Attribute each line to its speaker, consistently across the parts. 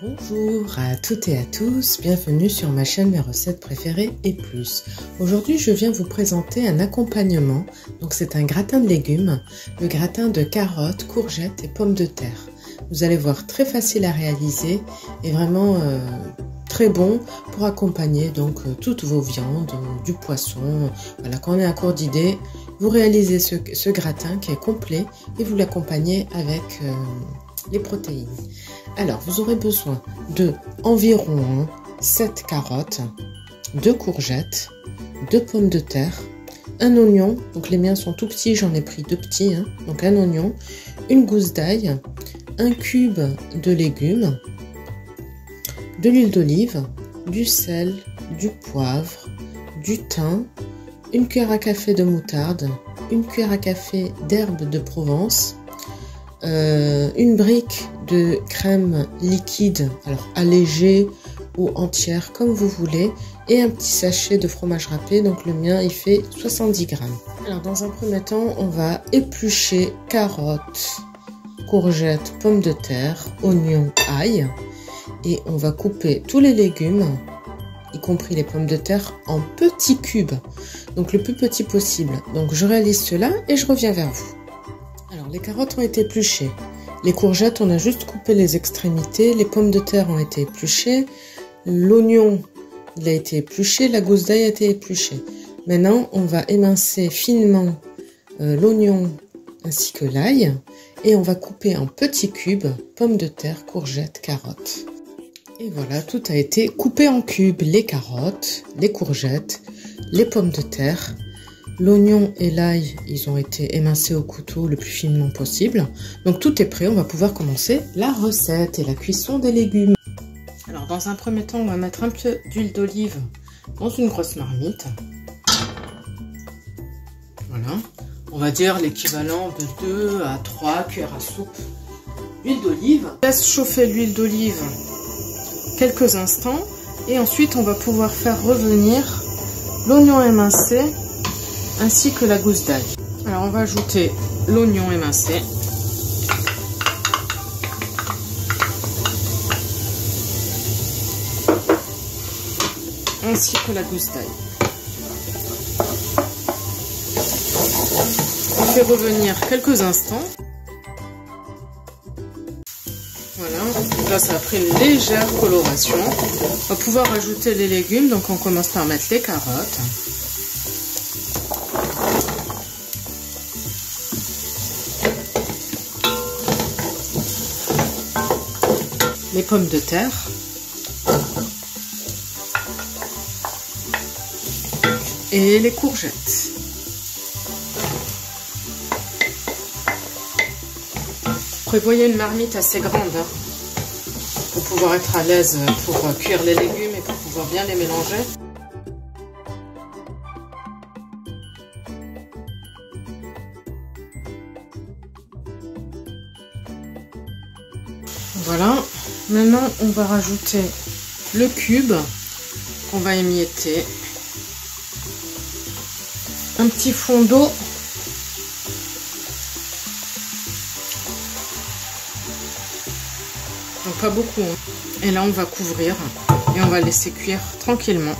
Speaker 1: Bonjour à toutes et à tous, bienvenue sur ma chaîne Mes recettes préférées et plus. Aujourd'hui je viens vous présenter un accompagnement, donc c'est un gratin de légumes, le gratin de carottes, courgettes et pommes de terre. Vous allez voir, très facile à réaliser et vraiment très bon pour accompagner donc toutes vos viandes, du poisson. Voilà, quand on est à court d'idées, vous réalisez ce gratin qui est complet et vous l'accompagnez avec les protéines. Alors, vous aurez besoin de environ 7 carottes, 2 courgettes, 2 pommes de terre, un oignon, donc les miens sont tout petits, j'en ai pris 2 petits, donc un oignon, une gousse d'ail, un cube de légumes, de l'huile d'olive, du sel, du poivre, du thym, une cuillère à café de moutarde, une cuillère à café d'herbe de Provence, une brique de crème liquide, alors allégée ou entière comme vous voulez, et un petit sachet de fromage râpé, donc le mien il fait 70 grammes. Alors dans un premier temps on va éplucher carottes, courgettes, pommes de terre, oignons, ail, et on va couper tous les légumes, y compris les pommes de terre, en petits cubes, donc le plus petit possible. Donc je réalise cela et je reviens vers vous. Alors les carottes ont été épluchées, les courgettes on a juste coupé les extrémités, les pommes de terre ont été épluchées, l'oignon il a été épluché, la gousse d'ail a été épluchée. Maintenant on va émincer finement l'oignon ainsi que l'ail et on va couper en petits cubes pommes de terre, courgettes, carottes. Et voilà, tout a été coupé en cubes, les carottes, les courgettes, les pommes de terre. L'oignon et l'ail, ils ont été émincés au couteau le plus finement possible. Donc tout est prêt, on va pouvoir commencer la recette et la cuisson des légumes. Alors dans un premier temps, on va mettre un peu d'huile d'olive dans une grosse marmite. Voilà, on va dire l'équivalent de 2 à 3 cuillères à soupe d'huile d'olive. Laisse chauffer l'huile d'olive quelques instants et ensuite on va pouvoir faire revenir l'oignon émincé ainsi que la gousse d'ail. Alors on va ajouter l'oignon émincé, ainsi que la gousse d'ail. On fait revenir quelques instants. Voilà, là ça a pris une légère coloration. On va pouvoir ajouter les légumes, donc on commence par mettre les carottes. Les pommes de terre, et les courgettes. Prévoyez une marmite assez grande pour pouvoir être à l'aise pour cuire les légumes et pour pouvoir bien les mélanger. Voilà, maintenant on va rajouter le cube qu'on va émietter, un petit fond d'eau, donc pas beaucoup, et là on va couvrir et on va laisser cuire tranquillement.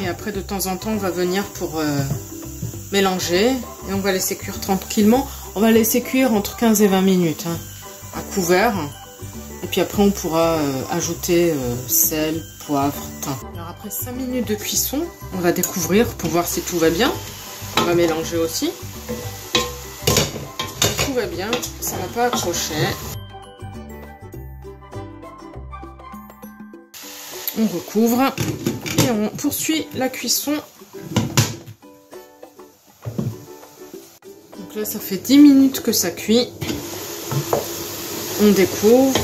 Speaker 1: Et après de temps en temps on va venir pour mélanger et on va laisser cuire tranquillement. On va laisser cuire entre 15 et 20 minutes à couvert. Et puis après on pourra ajouter sel, poivre, thym. Alors après 5 minutes de cuisson, on va découvrir pour voir si tout va bien. On va mélanger aussi. Tout va bien, ça n'a pas accroché. On recouvre et on poursuit la cuisson. Donc là, ça fait 10 minutes que ça cuit. On découvre.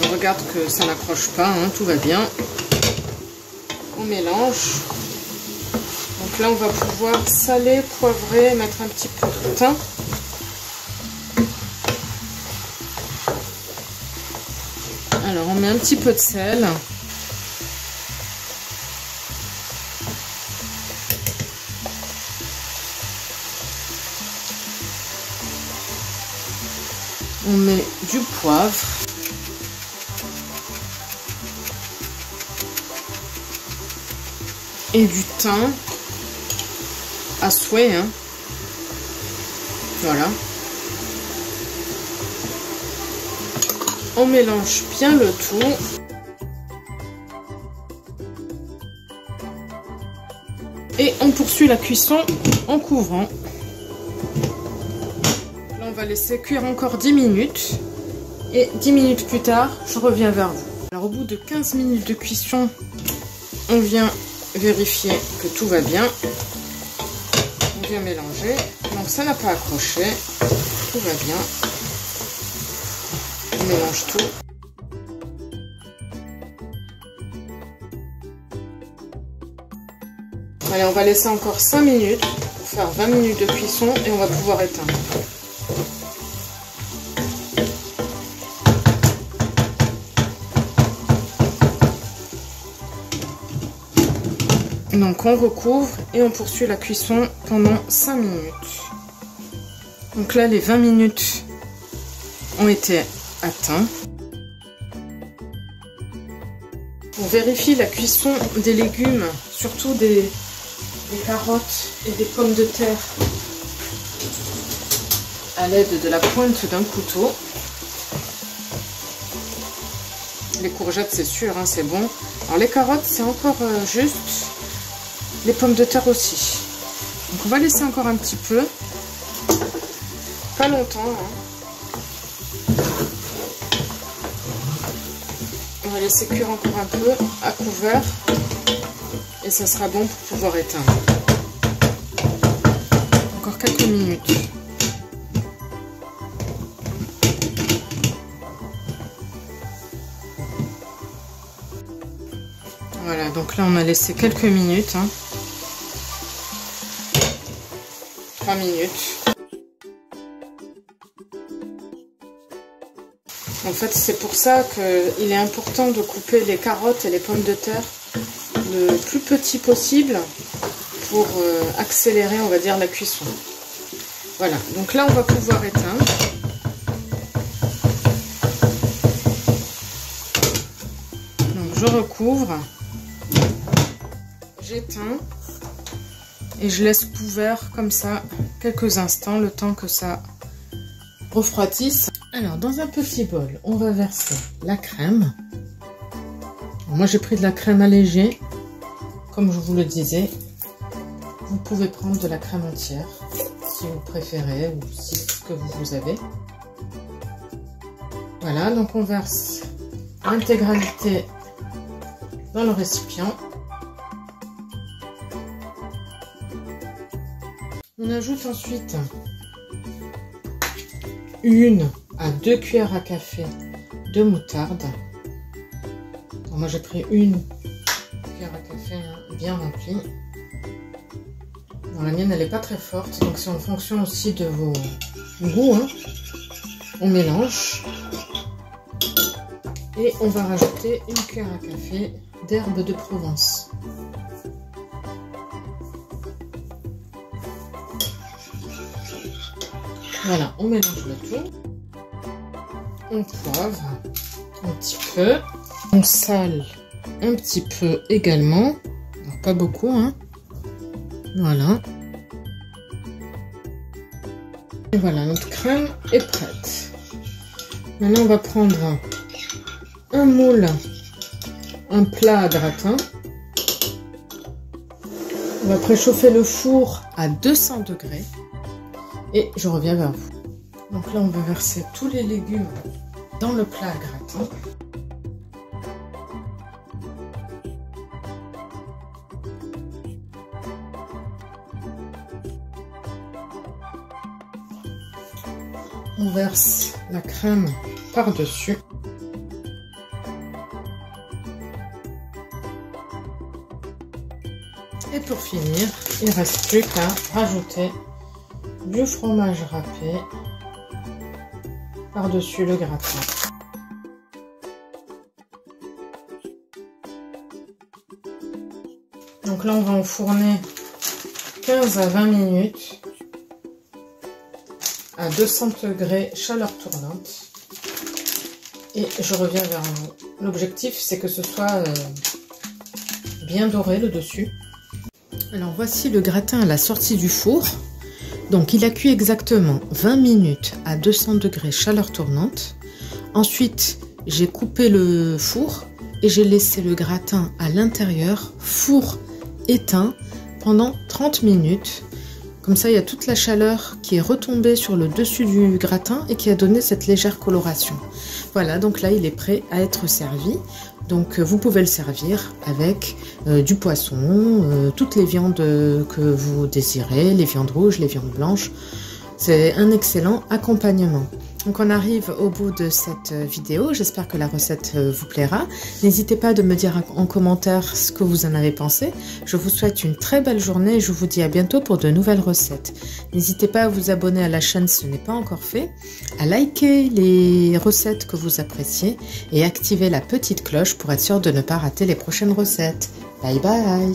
Speaker 1: On regarde que ça n'accroche pas, tout va bien. On mélange. Donc là, on va pouvoir saler, poivrer, mettre un petit peu de thym. Alors, on met un petit peu de sel. On met du poivre. Et du thym à souhait, hein. Voilà. On mélange bien le tout. Et on poursuit la cuisson en couvrant. Là, on va laisser cuire encore 10 minutes. Et 10 minutes plus tard, je reviens vers vous. Alors, au bout de 15 minutes de cuisson, on vient vérifier que tout va bien. On vient mélanger. Donc, ça n'a pas accroché. Tout va bien. On mélange tout. Allez, on va laisser encore 5 minutes pour faire 20 minutes de cuisson et on va pouvoir éteindre. Donc on recouvre et on poursuit la cuisson pendant 5 minutes. Donc là, les 20 minutes ont été atteintes. On vérifie la cuisson des légumes, surtout des carottes et des pommes de terre, à l'aide de la pointe d'un couteau. Les courgettes, c'est sûr, hein, c'est bon. Alors les carottes, c'est encore juste. Les pommes de terre aussi. Donc on va laisser encore un petit peu. Pas longtemps, hein. On va laisser cuire encore un peu à couvert. Et ça sera bon pour pouvoir éteindre. Encore quelques minutes. Voilà, donc là on a laissé quelques minutes. Hein. 3 minutes. En fait, c'est pour ça qu'il est important de couper les carottes et les pommes de terre le plus petit possible pour accélérer, on va dire, la cuisson. Voilà, donc là on va pouvoir éteindre. Donc je recouvre, j'éteins et je laisse couvert comme ça quelques instants, le temps que ça refroidisse. Alors dans un petit bol, on va verser la crème. Moi j'ai pris de la crème allégée. Comme je vous le disais, vous pouvez prendre de la crème entière, si vous préférez, ou si c'est ce que vous avez. Voilà, donc on verse l'intégralité dans le récipient. On ajoute ensuite 1 à 2 cuillères à café de moutarde. Alors moi j'ai pris 1 cuillère à café, hein, bien remplie. Bon, la mienne elle n'est pas très forte, donc c'est en fonction aussi de vos goûts. Hein. On mélange et on va rajouter 1 cuillère à café d'herbe de Provence. Voilà, on mélange le tout. On poivre un petit peu. On sale un petit peu également. Alors, pas beaucoup, hein. Voilà. Et voilà, notre crème est prête. Maintenant, on va prendre un moule, un plat à gratin. On va préchauffer le four à 200 degrés. Et je reviens vers vous. Donc là, on va verser tous les légumes dans le plat à gratin. On verse la crème par-dessus. Et pour finir, il ne reste plus qu'à rajouter du fromage râpé par-dessus le gratin. Donc là, on va enfourner 15 à 20 minutes à 200 degrés chaleur tournante. Et je reviens vers vous. L'objectif, c'est que ce soit bien doré le dessus. Alors voici le gratin à la sortie du four. Donc il a cuit exactement 20 minutes à 200 degrés chaleur tournante. Ensuite, j'ai coupé le four et j'ai laissé le gratin à l'intérieur, four éteint, pendant 30 minutes. Comme ça, il y a toute la chaleur qui est retombée sur le dessus du gratin et qui a donné cette légère coloration. Voilà, donc là, il est prêt à être servi. Donc, vous pouvez le servir avec du poisson, toutes les viandes que vous désirez, les viandes rouges, les viandes blanches. C'est un excellent accompagnement. Donc on arrive au bout de cette vidéo, j'espère que la recette vous plaira. N'hésitez pas à me dire en commentaire ce que vous en avez pensé. Je vous souhaite une très belle journée et je vous dis à bientôt pour de nouvelles recettes. N'hésitez pas à vous abonner à la chaîne si ce n'est pas encore fait, à liker les recettes que vous appréciez et activer la petite cloche pour être sûr de ne pas rater les prochaines recettes. Bye bye!